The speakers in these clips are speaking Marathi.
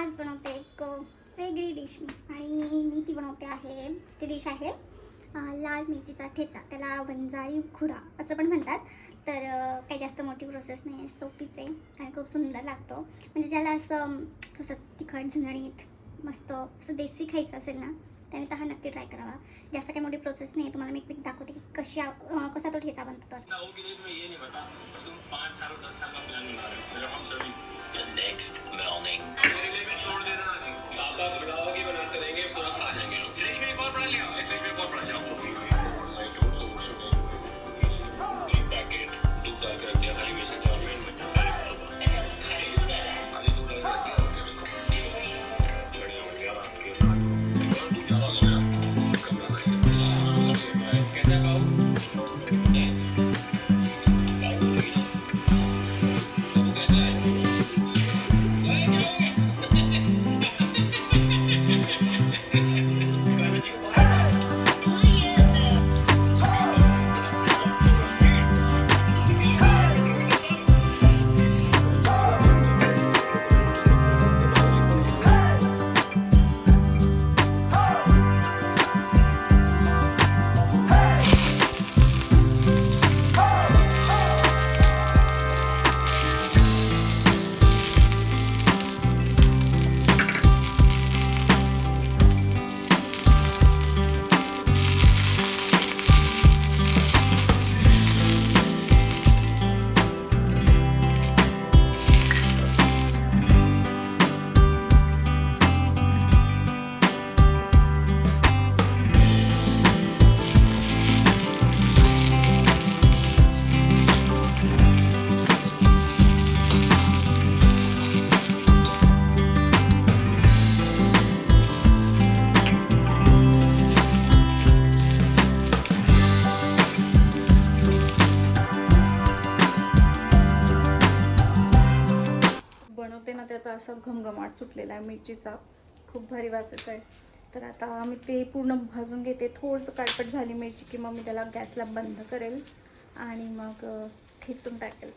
आज बनवते एक वेगळी डिश आणि मी ती बनवते आहे. ती डिश आहे लाल मिरचीचा ठेचा. त्याला वंजारी खुडा असं पण म्हणतात. तर काही जास्त मोठी प्रोसेस नाही आहे, सोपीच आहे आणि खूप सुंदर लागतो. म्हणजे ज्याला असं थोडंसं तिखट झणझणीत मस्त असं देसी खायचं असेल ना, त्याने तर हा नक्की ट्राय करावा. जास्त काही मोठी प्रोसेस नाही आहे. तुम्हाला मी एक पीक दाखवते की कसा तो ठेचा बनतो. तर The next morning. मेरे लिए भी छोड़ देना। पापा बुलाओगी बनाते रहेंगे पूरा खा जाएंगे लोग। फ्रिज में एक और बना लिया। फ्रिज में एक और बना जाओ। मैं तो सुने। एक पैकेट दूध डाल के रख दिया खाली बेसन और पेन में। खाली दूध डाल के रख दिया ओके देखो। बढ़िया बढ़िया आपके और दूध ज्यादा हो गया कम डालना चाहिए। कैसा पाओ? बनवते ना त्याचा असा घमघमाट सुटलेला आहे मिरचीचा, खूप भारी वास येत आहे. तर आता मी ते पूर्ण भाजून घेते. थोडंसं काळपट झाली मिरची की मग मी त्याला गॅसला बंद करेल आणि मग ठेचून टाकेल.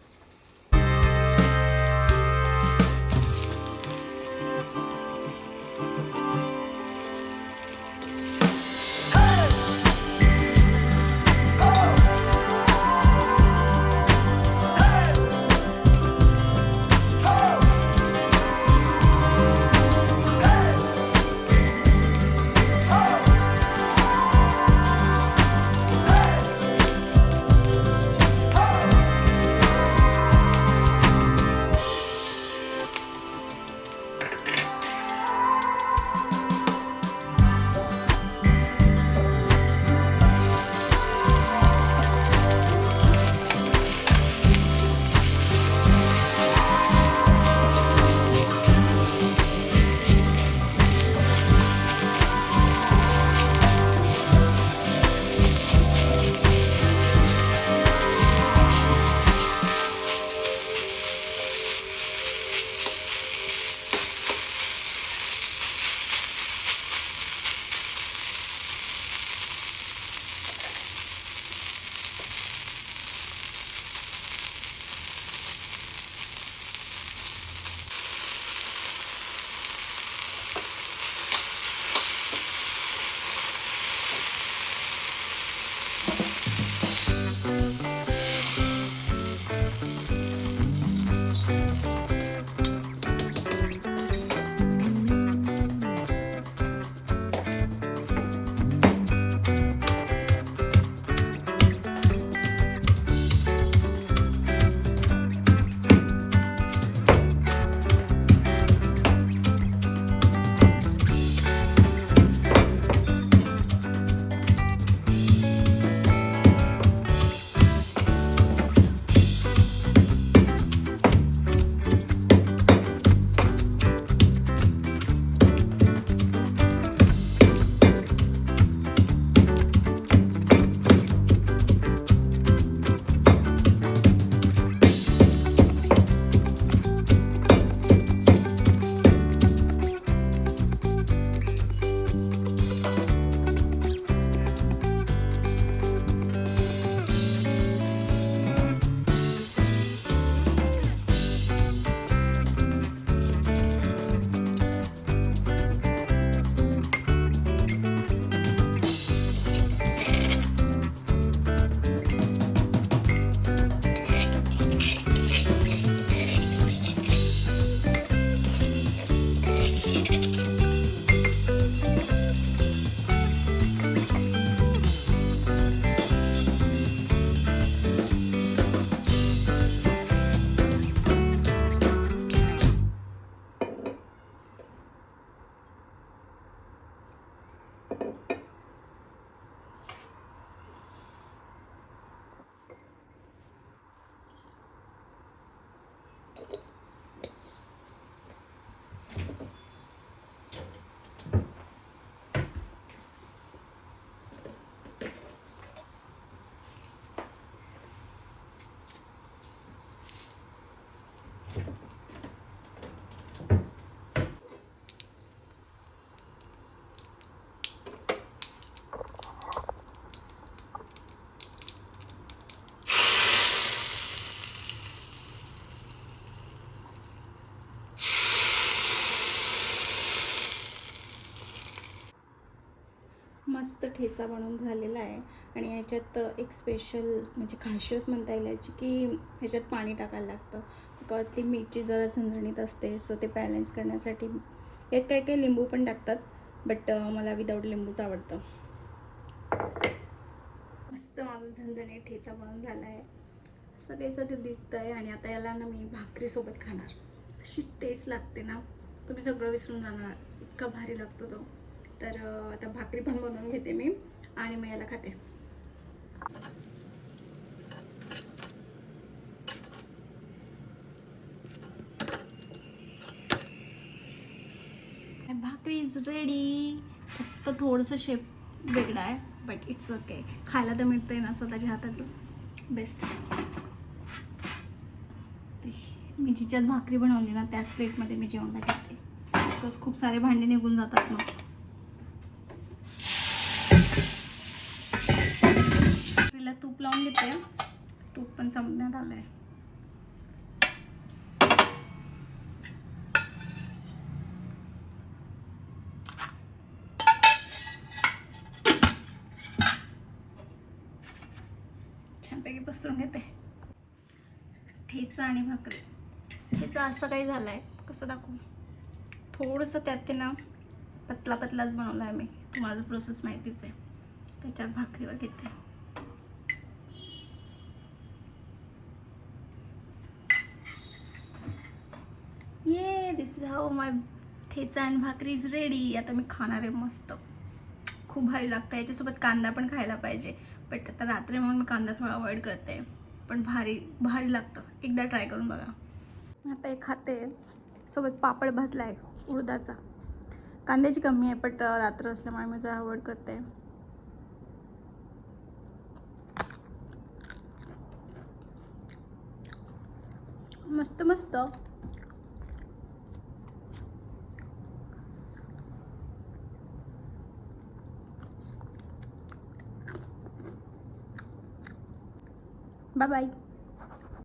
मस्त ठेचा बनवून झालेला आहे आणि याच्यात एक स्पेशल म्हणजे खासियत म्हणता येईल याची की ह्याच्यात पाणी टाकायला लागतं का ती मिरची जरा झणझणीत असते, सो ते बॅलन्स करण्यासाठी यात काही काही लिंबू पण टाकतात, बट मला विदाऊट लिंबूच आवडतं. मस्त माझा झणझणीत ठेचा बनवून झाला आहे, सगळ्याचं ते दिसतं आहे. आणि आता याला ना मी भाकरीसोबत खाणार, अशी टेस्ट लागते ना तुम्ही सगळं विसरून जाणार, इतका भारी लागतो तो. तर आता भाकरी पण बनवून घेते मी आणि मग याला खाते. भाकरी इज रेडी. फक्त थोडंसं शेप वेगळा आहे, बट इट्स ओके. खायला तर मिळतंय ना स्वतःच्या हाताचं, बेस्ट. मी जिच्यात भाकरी बनवली ना त्याच प्लेटमध्ये मी जेवण घेते, बिकॉज खूप सारे भांडे निघून जातात मग. भाकरीला तूप लावून घेते, तूप पण संपण्यात आलं आहे. छानपैकी पसरून घेते. ठेचा आणि भाकरी. ठेचा असं काही झालं आहे, कसं दाखवू, थोडंसं त्यात ते ना पतला पतलाच बनवला आहे मी, तुम्हाला प्रोसेस माहितीच आहे. त्याच्यात भाकरीवर घेते. ये दिस इज हाऊ माय ठेचा आणि भाकरी इज रेडी. आता मी खाणार आहे मस्त, खूप भारी लागतं. याच्यासोबत कांदा पण खायला पाहिजे, बट आता रात्री म्हणून मी कांदा थोडा अवॉइड करते, पण भारी भारी लागतं. एकदा ट्राय करून बघा. आता एक खाते, सोबत पापड भाजला आहे उडदाचा. कांद्याची कमी आहे, बट रात्र असल्यामुळे मी जरा अवॉइड करते. मस्त मस्त. Bye bye.